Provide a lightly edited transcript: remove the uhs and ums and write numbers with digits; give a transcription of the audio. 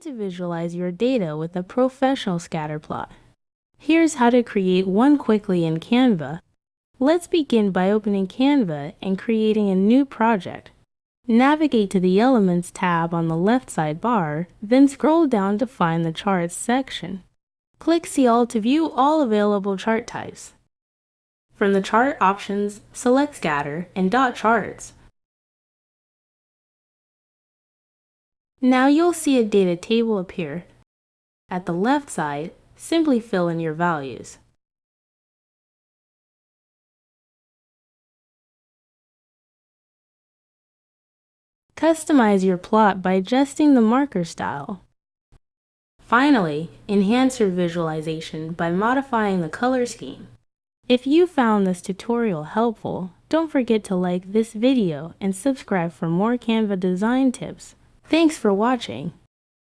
need to visualize your data with a professional scatter plot. Here's how to create one quickly in Canva. Let's begin by opening Canva and creating a new project. Navigate to the Elements tab on the left sidebar, then scroll down to find the Charts section. Click See All to view all available chart types. From the chart options, select Scatter and Dot Charts. Now you'll see a data table appear. At the left side, simply fill in your values. Customize your plot by adjusting the marker style. Finally, enhance your visualization by modifying the color scheme. If you found this tutorial helpful, don't forget to like this video and subscribe for more Canva design tips. Thanks for watching.